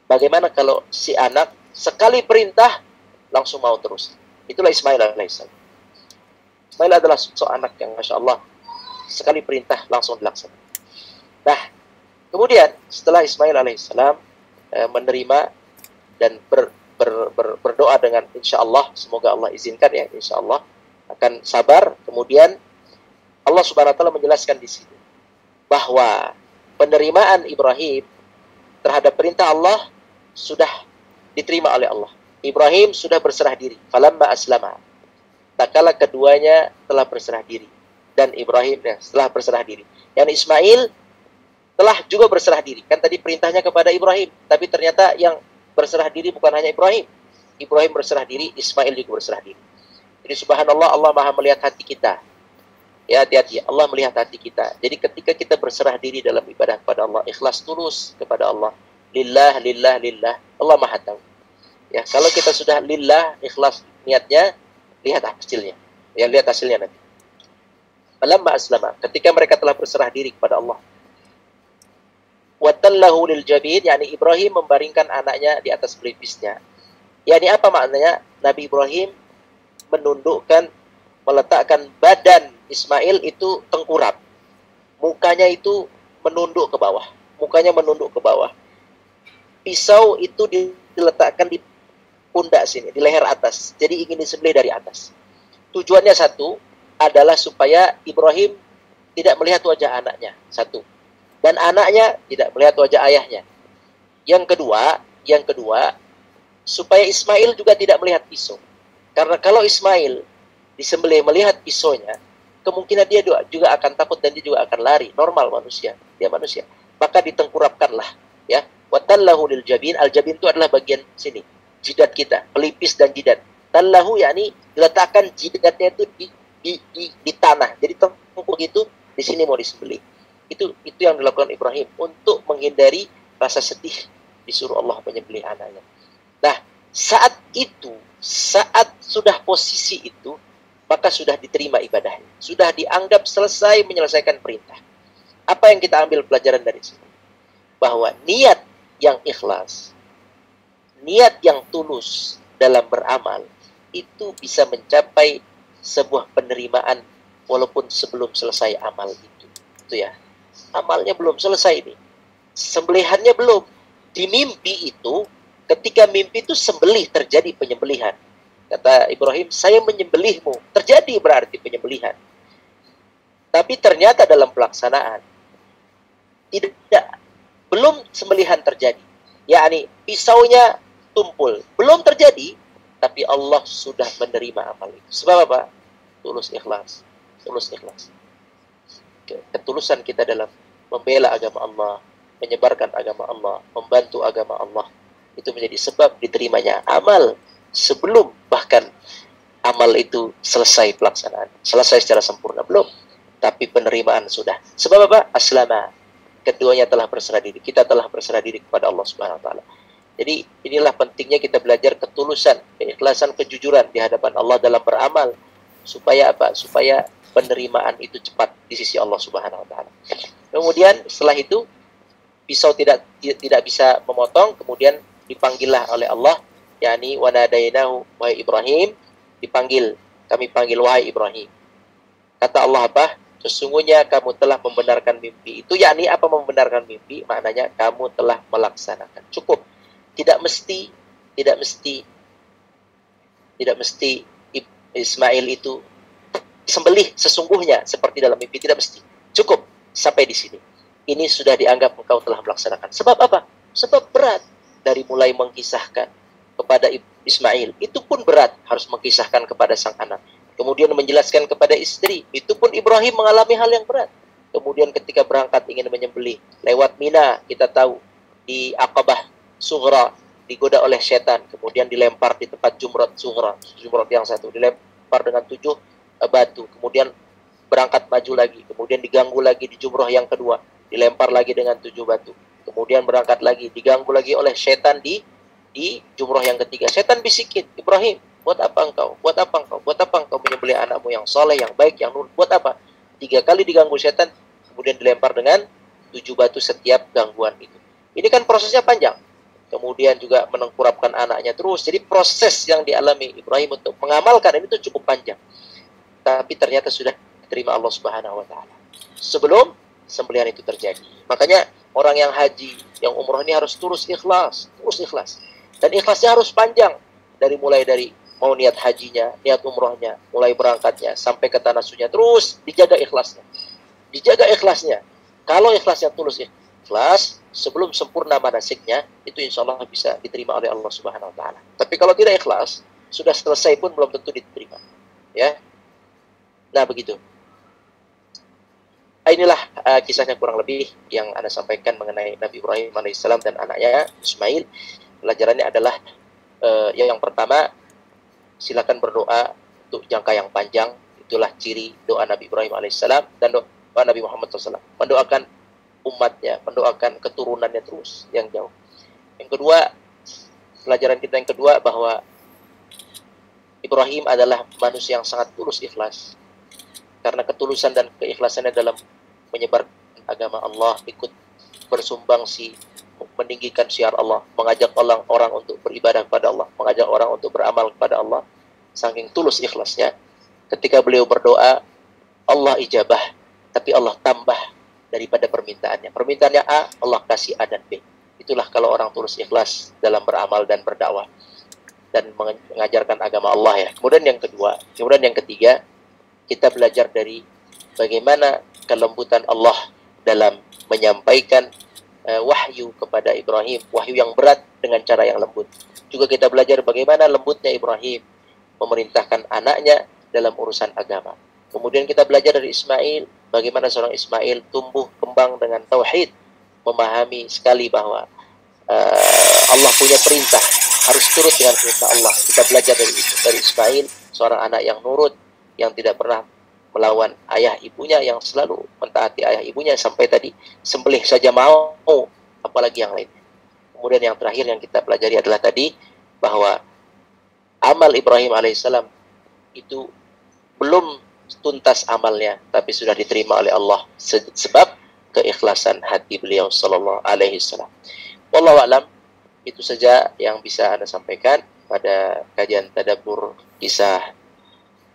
Bagaimana kalau si anak sekali perintah langsung mau terus? Itulah Ismail alaihissalam. Ismail adalah seorang anak yang Masya Allah sekali perintah langsung dilaksanakan. Nah, kemudian setelah Ismail alaihissalam menerima dan berdoa dengan insya Allah, semoga Allah izinkan ya, insya Allah akan sabar. Kemudian Allah Subhanahu Wa Taala menjelaskan di sini bahwa penerimaan Ibrahim terhadap perintah Allah sudah diterima oleh Allah. Ibrahim sudah berserah diri. Falamma aslama. Tak kala keduanya telah berserah diri. Dan Ibrahim setelah berserah diri. Yang Ismail telah juga berserah diri. Kan tadi perintahnya kepada Ibrahim. Tapi ternyata yang berserah diri bukan hanya Ibrahim. Ibrahim berserah diri, Ismail juga berserah diri. Jadi subhanallah, Allah maha melihat hati kita. Ya, hati-hati. Allah melihat hati kita. Jadi ketika kita berserah diri dalam ibadah kepada Allah, ikhlas tulus kepada Allah. Lillah, lillah, lillah. Allah maha tahu. Ya, kalau kita sudah lillah, ikhlas niatnya, lihat hasilnya. Ya, lihat hasilnya nanti. Falamma aslama, ketika mereka telah berserah diri kepada Allah. Watallahu lil jabin, yakni Ibrahim membaringkan anaknya di atas pelipisnya. Yakni apa maknanya? Nabi Ibrahim menundukkan, meletakkan badan Ismail itu tengkurap. Mukanya itu menunduk ke bawah. Mukanya menunduk ke bawah. Pisau itu diletakkan di pundak sini, di leher atas. Jadi ingin disembelih dari atas. Tujuannya satu, adalah supaya Ibrahim tidak melihat wajah anaknya. Satu. Dan anaknya tidak melihat wajah ayahnya. Yang kedua, supaya Ismail juga tidak melihat pisau. Karena kalau Ismail disembelih melihat pisaunya, kemungkinan dia juga akan takut dan dia juga akan lari. Normal manusia, dia manusia. Maka ditengkurapkanlah, ya. Watallahu lil jabin. Al jabin itu adalah bagian sini, jidat kita, pelipis dan jidat. Tallahu yakni diletakkan jidatnya itu di tanah. Jadi tengkuk itu di sini mau disembelih. Itu yang dilakukan Ibrahim untuk menghindari rasa sedih disuruh Allah menyembelih anaknya. Nah, saat sudah posisi itu, maka sudah diterima ibadahnya. Sudah dianggap selesai menyelesaikan perintah. Apa yang kita ambil pelajaran dari sini? Bahwa niat yang ikhlas, niat yang tulus dalam beramal, itu bisa mencapai sebuah penerimaan walaupun sebelum selesai amal itu. Itu ya. Amalnya belum selesai nih. Sembelihannya belum. Di mimpi itu, ketika mimpi itu sembelih, terjadi penyembelihan. Kata Ibrahim, saya menyembelihmu. Terjadi berarti penyembelihan. Tapi ternyata dalam pelaksanaan belum sembelihan terjadi. Yakni pisaunya tumpul. Belum terjadi, tapi Allah sudah menerima amal itu. Sebab apa? Tulus ikhlas. Tulus ikhlas. Ketulusan kita dalam membela agama Allah, menyebarkan agama Allah, membantu agama Allah, itu menjadi sebab diterimanya amal sebelum bahkan amal itu selesai pelaksanaan. Selesai secara sempurna belum, tapi penerimaan sudah. Sebab apa? Aslama. Keduanya telah berserah diri. Kita telah berserah diri kepada Allah Subhanahu wa taala. Jadi inilah pentingnya kita belajar ketulusan, keikhlasan, kejujuran di hadapan Allah dalam beramal. Supaya apa? Supaya penerimaan itu cepat di sisi Allah Subhanahu wa taala. Kemudian setelah itu pisau tidak bisa memotong, kemudian dipanggillah oleh Allah, yakni wanadainahu wahai Ibrahim, kami panggil wahai Ibrahim. Kata Allah apa? Sesungguhnya kamu telah membenarkan mimpi itu, yakni apa membenarkan mimpi? Maknanya kamu telah melaksanakan. Cukup. Tidak mesti Ismail itu sembelih sesungguhnya seperti dalam mimpi, tidak mesti. Cukup sampai di sini. Ini sudah dianggap engkau telah melaksanakan. Sebab apa? Sebab berat. Dari mulai mengkisahkan kepada Ismail, itu pun berat, harus mengkisahkan kepada sang anak. Kemudian menjelaskan kepada istri, itu pun Ibrahim mengalami hal yang berat. Kemudian ketika berangkat ingin menyembelih lewat Mina, kita tahu di Aqabah Sughra, digoda oleh setan, kemudian dilempar di tempat Jumrat Sughra, Jumrat yang satu, dilempar dengan 7 batu, kemudian berangkat maju lagi, kemudian diganggu lagi di jumrah yang kedua, dilempar lagi dengan 7 batu, kemudian berangkat lagi, diganggu lagi oleh setan di jumrah yang ketiga. Setan bisikin, Ibrahim, buat apa engkau? Buat apa engkau? Buat apa engkau menyembelih anakmu yang soleh, yang baik, yang nur? Buat apa? 3 kali diganggu setan, kemudian dilempar dengan 7 batu setiap gangguan itu. Ini kan prosesnya panjang. Kemudian juga menengkurapkan anaknya terus. Jadi proses yang dialami Ibrahim untuk mengamalkan ini tuh cukup panjang. Tapi ternyata sudah diterima Allah Subhanahu wa taala sebelum sembelihan itu terjadi. Makanya orang yang haji, yang umroh ini harus terus ikhlas, terus ikhlas. Dan ikhlasnya harus panjang, mulai dari mau niat hajinya, niat umrohnya, mulai berangkatnya sampai ke tanah sucinya, terus dijaga ikhlasnya. Dijaga ikhlasnya. Kalau ikhlasnya tulus ikhlas, sebelum sempurna manasiknya, itu insya Allah bisa diterima oleh Allah Subhanahu wa taala. Tapi kalau tidak ikhlas, sudah selesai pun belum tentu diterima. Ya. Nah, begitu. Inilah kisahnya kurang lebih yang Anda sampaikan mengenai Nabi Ibrahim alaihissalam dan anaknya Ismail. Pelajarannya adalah yang pertama, silakan berdoa untuk jangka yang panjang. Itulah ciri doa Nabi Ibrahim alaihissalam dan doa Nabi Muhammad SAW. Mendoakan umatnya, mendoakan keturunannya terus yang jauh. Yang kedua, pelajaran kita yang kedua bahwa Ibrahim adalah manusia yang sangat tulus ikhlas. Karena ketulusan dan keikhlasannya dalam menyebarkan agama Allah, ikut bersumbangsi, meninggikan syiar Allah, mengajak orang untuk beribadah kepada Allah, mengajak orang untuk beramal kepada Allah, saking tulus ikhlasnya. Ketika beliau berdoa, Allah ijabah, tapi Allah tambah daripada permintaannya. Permintaannya A, Allah kasih A dan B. Itulah kalau orang tulus ikhlas dalam beramal dan berdakwah dan mengajarkan agama Allah ya. Kemudian yang ketiga, kita belajar dari bagaimana kelembutan Allah dalam menyampaikan wahyu kepada Ibrahim, wahyu yang berat dengan cara yang lembut. Juga kita belajar bagaimana lembutnya Ibrahim memerintahkan anaknya dalam urusan agama. Kemudian kita belajar dari Ismail, bagaimana seorang Ismail tumbuh kembang dengan tauhid, memahami sekali bahwa Allah punya perintah, harus turut dengan perintah Allah. Kita belajar dari itu, dari Ismail, seorang anak yang nurut, yang tidak pernah melawan ayah ibunya, yang selalu mentaati ayah ibunya sampai tadi sembelih saja mau, apalagi yang lain. Kemudian yang terakhir yang kita pelajari adalah tadi bahwa amal Ibrahim alaihissalam itu belum tuntas amalnya, tapi sudah diterima oleh Allah sebab keikhlasan hati beliau sallallahu alaihi wasallam. Wallahu a'lam. Itu saja yang bisa Anda sampaikan pada kajian tadabbur kisah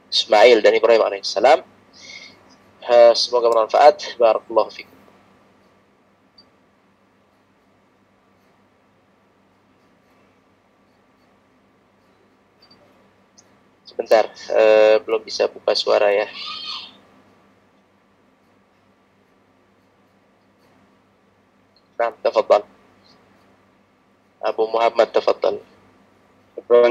Ismail dan Ibrahim alaihissalam. Semoga bermanfaat. Barakallahu fikum. Sebentar, belum bisa buka suara ya. Nah, tafadhal. Abu Muhammad, tafadhal.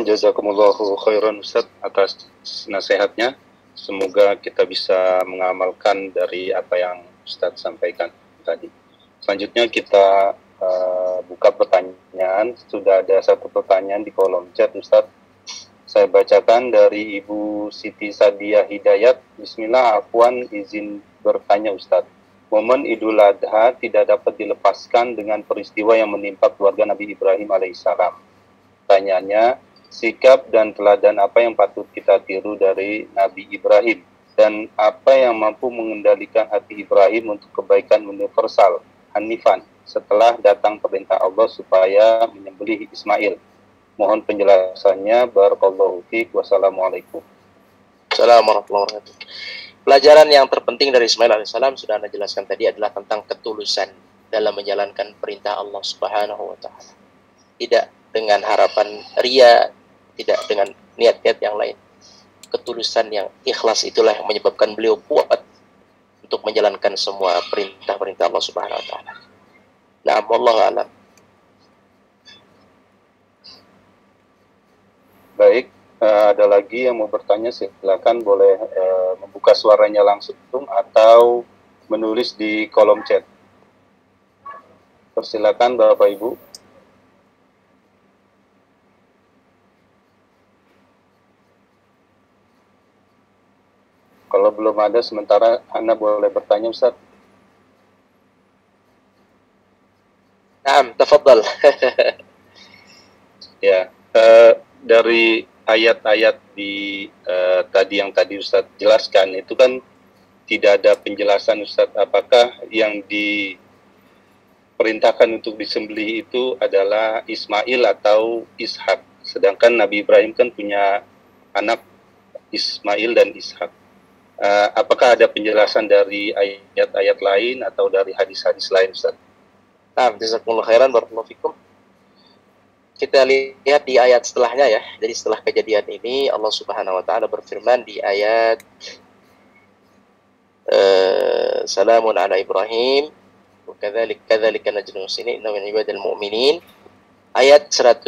Jazakumullahu khairan Ustaz atas nasihatnya. Semoga kita bisa mengamalkan dari apa yang Ustaz sampaikan tadi. Selanjutnya kita buka pertanyaan. Sudah ada satu pertanyaan di kolom chat Ustaz. Saya bacakan dari Ibu Siti Sadia Hidayat. Bismillah, afwan izin bertanya Ustaz. Momen Idul Adha tidak dapat dilepaskan dengan peristiwa yang menimpa keluarga Nabi Ibrahim alaihissalam. Pertanyaannya, sikap dan teladan apa yang patut kita tiru dari Nabi Ibrahim? Dan apa yang mampu mengendalikan hati Ibrahim untuk kebaikan universal, Hanifan, setelah datang perintah Allah supaya menyembelih Ismail? Mohon penjelasannya. Barakallahu fiik. Wassalamualaikum. Assalamualaikum warahmatullahi wabarakatuh. Pelajaran yang terpenting dari Ismail alaihissalam sudah Anda jelaskan tadi adalah tentang ketulusan dalam menjalankan perintah Allah Subhanahu wa taala. Tidak dengan harapan ria, tidak dengan niat-niat yang lain. Ketulusan yang ikhlas itulah yang menyebabkan beliau kuat untuk menjalankan semua perintah-perintah Allah Subhanahu wa taala. Nah, wallahu a'lam. Baik, ada lagi yang mau bertanya, silakan boleh membuka suaranya langsung atau menulis di kolom chat. Persilakan Bapak Ibu. Kalau belum ada, sementara Anda boleh bertanya, Ustaz. Naam, tafadhal. Ya, dari ayat-ayat di tadi yang tadi Ustaz jelaskan, itu kan tidak ada penjelasan Ustaz apakah yang diperintahkan untuk disembelih itu adalah Ismail atau Ishak. Sedangkan Nabi Ibrahim kan punya anak Ismail dan Ishak. Apakah ada penjelasan dari ayat-ayat lain atau dari hadis-hadis lain, Ustaz? Naam, jazakumullah khairan, barakallahu fikum. Kita lihat di ayat setelahnya ya. Jadi setelah kejadian ini Allah Subhanahu wa taala berfirman di ayat Salamun ala Ibrahim wa kadzalika najzil muhsinin innahu min ibadil mu'minin, ayat 112.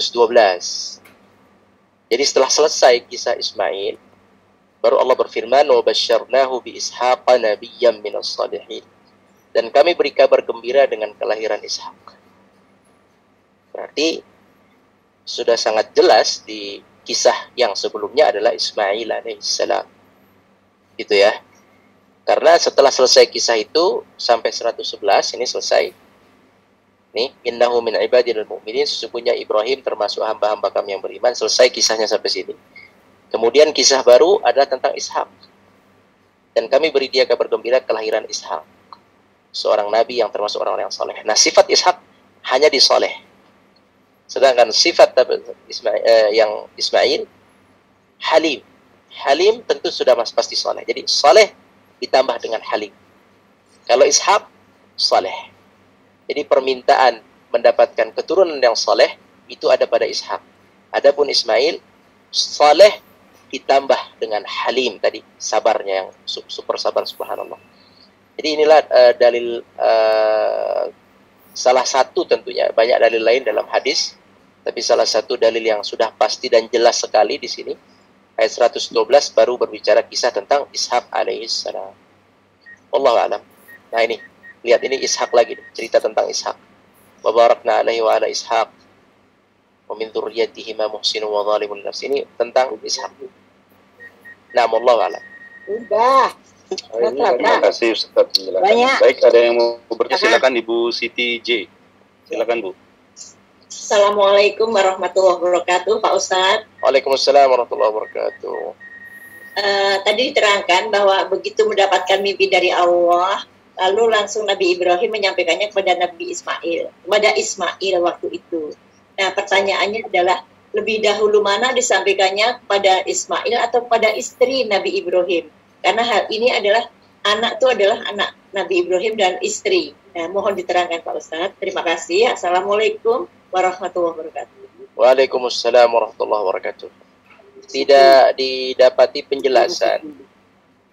Jadi setelah selesai kisah Ismail, baru Allah berfirman wa basyarnahu bi ishaqa nabiyyan minas salihin, dan kami beri kabar gembira dengan kelahiran Ishak. Berarti sudah sangat jelas di kisah yang sebelumnya adalah Ismail alaihissalam. Gitu ya. Karena setelah selesai kisah itu sampai 111 ini selesai. Nih, innahu min ibadil mu'minin, sesungguhnya Ibrahim termasuk hamba-hamba kami yang beriman. Selesai kisahnya sampai sini. Kemudian kisah baru adalah tentang Ishak. Dan kami beri dia kabar gembira kelahiran Ishak, seorang nabi yang termasuk orang-orang yang soleh. Nah, sifat Ishak hanya di soleh. Sedangkan sifat yang Ismail halim. Halim tentu sudah pasti soleh. Jadi soleh ditambah dengan halim. Kalau Ishak soleh. Jadi permintaan mendapatkan keturunan yang soleh itu ada pada Ishak. Adapun Ismail soleh ditambah dengan halim tadi, sabarnya yang super sabar, subhanallah. Jadi inilah dalil salah satu, tentunya banyak dalil lain dalam hadis, tapi salah satu dalil yang sudah pasti dan jelas sekali di sini ayat 112 baru berbicara kisah tentang Ishak alaihissalam. Wallahu a'lam. Nah ini, lihat ini Ishak lagi, cerita tentang Ishak. Wa barakna alaihi wa ala Ishak wa min dzurriyyatihi ma muhsinun wa zalimun nafsi. Ini tentang Ishak. Nah, wallahu a'lam. Udah. Terima kasih Ustaz penjelasan. Banyak. Baik, ada yang mau bertanya, silakan Ibu Siti J. Silakan Bu. Assalamualaikum warahmatullahi wabarakatuh, Pak Ustadz. Waalaikumsalam warahmatullahi wabarakatuh. Tadi diterangkan bahwa begitu mendapatkan mimpi dari Allah, lalu langsung Nabi Ibrahim menyampaikannya kepada Nabi Ismail, kepada Ismail waktu itu. Nah, pertanyaannya adalah lebih dahulu mana disampaikannya kepada Ismail atau kepada istri Nabi Ibrahim? Karena hal ini adalah anak itu adalah anak Nabi Ibrahim dan istri. Nah, mohon diterangkan Pak Ustadz. Terima kasih. Assalamualaikum warahmatullahi wabarakatuh. Waalaikumsalam warahmatullahi wabarakatuh. Tidak didapati penjelasan.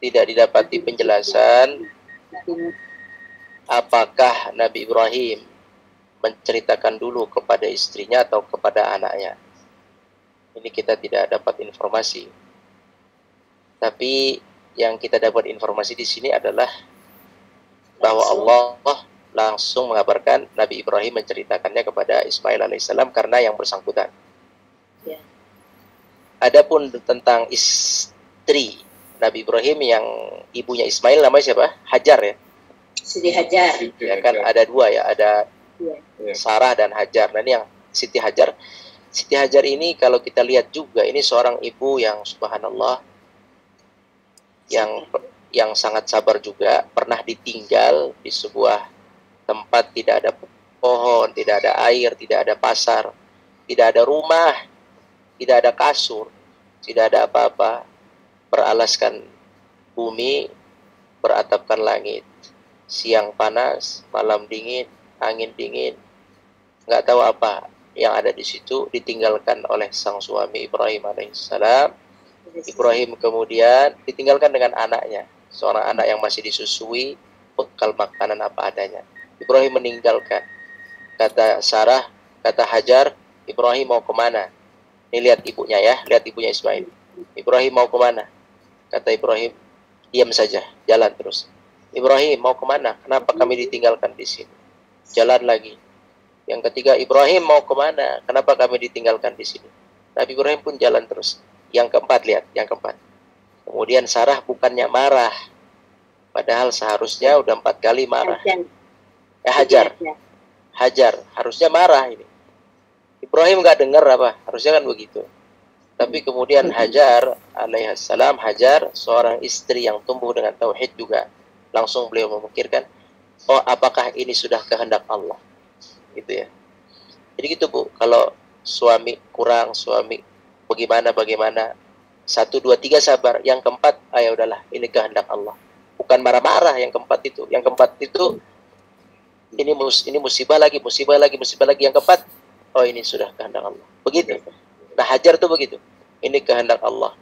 Tidak didapati penjelasan apakah Nabi Ibrahim menceritakan dulu kepada istrinya atau kepada anaknya. Ini kita tidak dapat informasi. Tapi yang kita dapat informasi di sini adalah bahwa Allah langsung mengabarkan Nabi Ibrahim menceritakannya kepada Ismail alaihissalam karena yang bersangkutan. Ya. Adapun tentang istri Nabi Ibrahim yang ibunya Ismail namanya siapa? Hajar ya. Siti Hajar. Ya kan ada dua ya, ada Ya. Sarah dan Hajar. Nah ini yang Siti Hajar. Siti Hajar ini kalau kita lihat juga ini seorang ibu yang subhanallah yang sangat sabar juga, pernah ditinggal di sebuah tempat tidak ada pohon, tidak ada air, tidak ada pasar, tidak ada rumah, tidak ada kasur, tidak ada apa-apa, beralaskan bumi, beratapkan langit, siang panas, malam dingin, angin dingin, nggak tahu apa yang ada di situ, ditinggalkan oleh sang suami Ibrahim alaihissalam. Ibrahim kemudian ditinggalkan dengan anaknya, seorang anak yang masih disusui, bekal makanan apa adanya. Ibrahim meninggalkan. Kata Sarah, kata Hajar, Ibrahim mau kemana? Ini lihat ibunya ya, lihat ibunya Ismail. Ibrahim mau kemana? Kata Ibrahim, diam saja, jalan terus. Ibrahim mau kemana? Kenapa kami ditinggalkan di sini? Jalan lagi. Yang ketiga, Ibrahim mau kemana? Kenapa kami ditinggalkan di sini? Nabi Ibrahim pun jalan terus. Yang keempat, lihat, yang keempat. Kemudian Sarah bukannya marah, padahal seharusnya udah 4 kali marah. Hajar, harusnya marah ini. Ibrahim nggak dengar apa, harusnya kan begitu. Tapi kemudian Hajar alaihissalam, Hajar seorang istri yang tumbuh dengan tauhid juga, langsung beliau memikirkan, oh apakah ini sudah kehendak Allah? Gitu ya. Jadi gitu Bu, kalau suami kurang, suami bagaimana, 1, 2, 3 sabar, yang keempat, ya udahlah, ini kehendak Allah. Bukan marah-marah yang keempat itu. Yang keempat itu ini musibah lagi, yang keempat, oh ini sudah kehendak Allah. Begitu. Nah, Hajar tuh begitu. Ini kehendak Allah.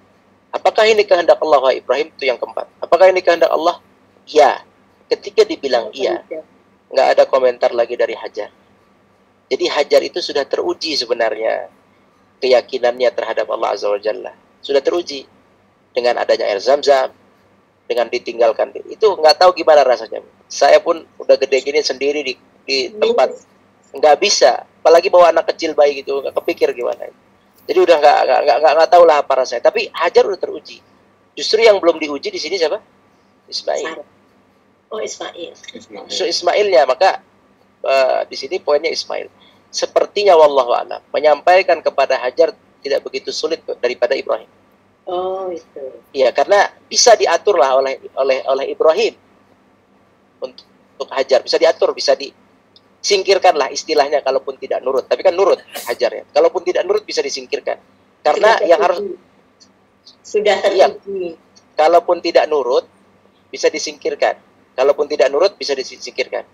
Apakah ini kehendak Allah, wahai Ibrahim? Itu yang keempat. Apakah ini kehendak Allah? Ya. Ketika dibilang iya, nggak ada komentar lagi dari Hajar. Jadi Hajar itu sudah teruji sebenarnya keyakinannya terhadap Allah Azza wa Jalla. Sudah teruji dengan adanya air Zam-Zam, dengan ditinggalkan. Itu nggak tahu gimana rasanya. Saya pun udah gede gini sendiri di tempat nggak bisa, apalagi bawa anak kecil bayi gitu, nggak kepikir gimana. Jadi udah nggak tahu lah apa rasanya. Tapi Hajar udah teruji. Justru yang belum diuji di sini siapa? Ismail. Oh, Ismail. So Ismailnya, maka di sini poinnya Ismail. Sepertinya wallahu a'lam menyampaikan kepada Hajar tidak begitu sulit daripada Ibrahim. Oh, itu. Iya, karena bisa diatur lah oleh Ibrahim untuk Hajar, bisa diatur, bisa disingkirkan lah istilahnya kalaupun tidak nurut. Tapi kan nurut Hajar ya. Kalaupun tidak nurut bisa disingkirkan. Karena yang harus sudah teruji. Iya, kalaupun tidak nurut bisa disingkirkan. Kalaupun tidak nurut bisa disingkirkan.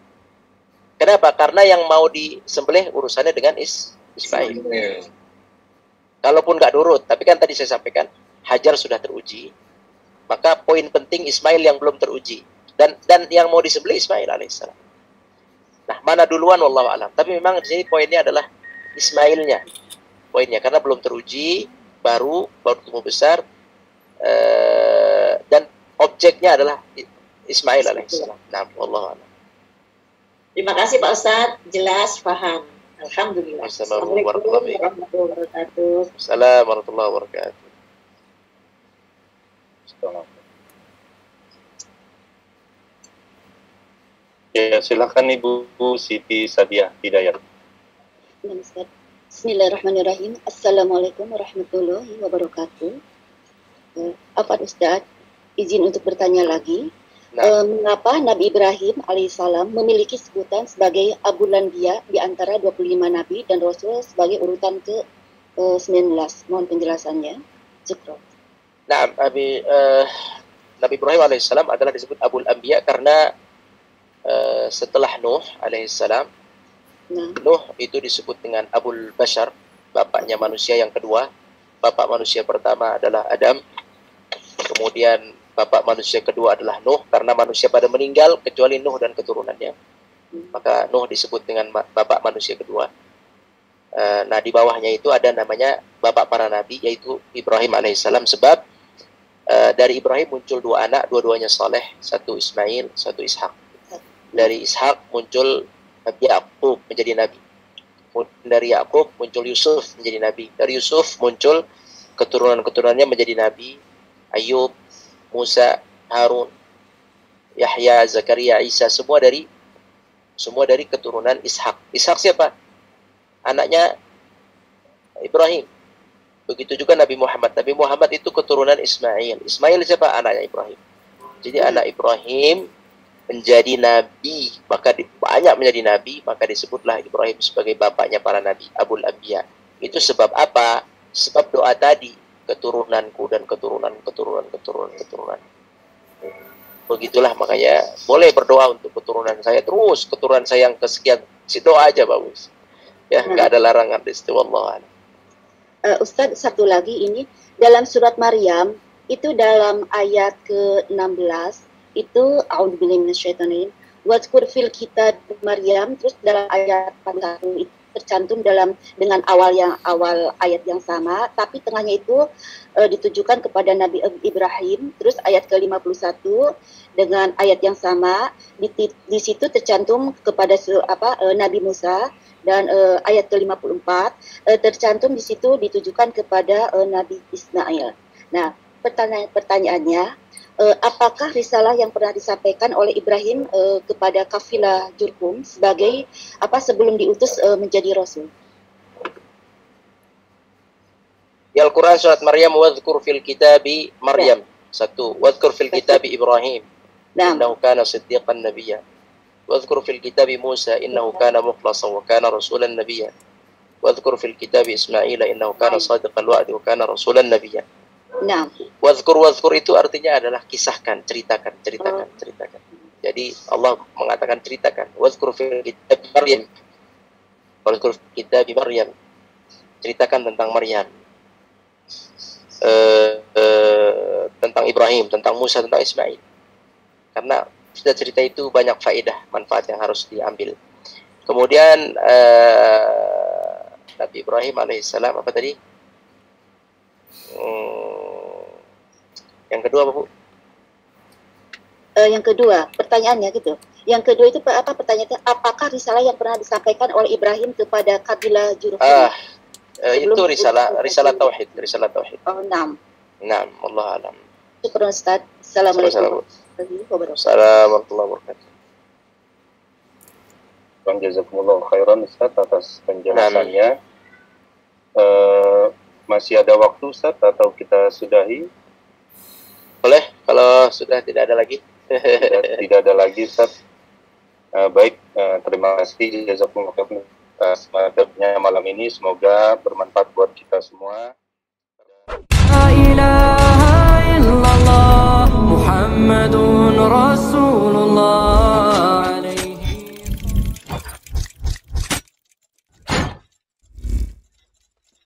Kenapa? Karena yang mau disembelih urusannya dengan Ismail. Kalaupun nggak nurut, tapi kan tadi saya sampaikan Hajar sudah teruji, maka poin penting Ismail yang belum teruji, dan yang mau disembelih Ismail alaihissalam. Nah, mana duluan wallahu alam. Tapi memang di sini poinnya adalah Ismailnya, poinnya karena belum teruji, baru tumbuh besar, dan objeknya adalah Ismail alaihissalam. Nah, wallahu alam. Terima kasih Pak Ustadz, jelas, paham. Alhamdulillah. Assalamualaikum warahmatullahi wabarakatuh. Assalamualaikum warahmatullahi wabarakatuh. Ya, silakan Ibu Siti Sadia Hidayat. Bismillahirrahmanirrahim. Assalamualaikum warahmatullahi wabarakatuh. Apa Ustadz, izin untuk bertanya lagi. Mengapa Nabi Ibrahim alaihissalam memiliki sebutan sebagai Abul Anbiya di antara 25 Nabi dan Rasul sebagai urutan ke-19? Mohon penjelasannya. Syukran. Nah, Nabi Ibrahim alaihissalam adalah disebut Abul Anbiya karena setelah Nuh alaihissalam, Nuh itu disebut dengan Abul Bashar, bapaknya manusia yang kedua. Bapak manusia pertama adalah Adam, kemudian bapak manusia kedua adalah Nuh, karena manusia pada meninggal kecuali Nuh dan keturunannya. Maka Nuh disebut dengan bapak manusia kedua. Nah, di bawahnya itu ada namanya bapak para nabi, yaitu Ibrahim alaihissalam, sebab dari Ibrahim muncul 2 anak, dua-duanya soleh, satu Ismail, satu Ishak. Dari Ishak muncul Nabi Yakub menjadi nabi. Dari Yakub muncul Yusuf menjadi nabi. Dari Yusuf muncul keturunan-keturunannya menjadi nabi. Ayub, Musa, Harun, Yahya, Zakaria, Isa, semua dari keturunan Ishak. Ishak siapa? Anaknya Ibrahim. Begitu juga Nabi Muhammad. Nabi Muhammad itu keturunan Ismail. Ismail siapa? Anaknya Ibrahim. Jadi anak Ibrahim menjadi nabi, maka banyak menjadi nabi, maka disebutlah Ibrahim sebagai bapaknya para nabi, Abul Anbiya. Itu sebab apa? Sebab doa tadi, keturunanku dan keturunan. Begitulah, makanya boleh berdoa untuk keturunan saya terus, keturunan saya yang kesekian, si doa aja bagus. Ya, nggak ada larangan di situ, wallahu a'lam. Ustadz, satu lagi ini dalam surat Maryam itu dalam ayat ke-16 itu a'udzubillahi minasyaitonir rajim, wazkur fil kitab Maryam, terus dalam ayat 41 tercantum dengan awal ayat yang sama, tapi tengahnya itu ditujukan kepada Nabi Ibrahim. Terus ayat ke-51 dengan ayat yang sama di situ tercantum kepada Nabi Musa, dan ayat ke-54 tercantum di situ ditujukan kepada Nabi Ismail. Nah, pertanyaannya, apakah risalah yang pernah disampaikan oleh Ibrahim kepada kafilah Jurhum sebagai sebelum diutus menjadi rasul? Ya, Al-Quran surat Maryam, wadhkur fil kitabi Maryam. Satu, wadhkur fil kitabi Ibrahim. Innahu kana siddiqan nabiyya. Wadhkur fil kitabi Musa innahu kana mukhlasan wa kana rasulan nabiyya. Wadhkur fil kitabi Ismail innahu kana sadiqal wa'di wa kana rasulan nabiyya. Nah, wadhkur itu artinya adalah kisahkan, ceritakan. Jadi Allah mengatakan ceritakan. Wadhkur fil kitabi Maryam. Wadhkur fil kitabi Maryam. Ceritakan tentang Maryam. Tentang Ibrahim, tentang Musa, tentang Ismail. Karena sudah cerita itu banyak faedah, manfaat yang harus diambil. Kemudian Nabi Ibrahim alaihissalam apa tadi? Yang kedua apa, Bu? Yang kedua, pertanyaannya gitu. Yang kedua itu apa pertanyaannya? Apakah risalah yang pernah disampaikan oleh Ibrahim kepada kabilah Jurhum? Itu risalah tauhid, Oh, naam. Naam, Allah alam. Syukran Ustaz. Assalamualaikum warahmatullahi wabarakatuh. Bang, jazakumullah khairan Ustaz atas penjelasannya. Masih ada waktu Ustaz atau kita sudahi? Boleh, kalau sudah tidak ada lagi. Tidak ada lagi Ustaz. Baik, terima kasih jazakumullah khairan atas malam ini, semoga bermanfaat buat kita semua.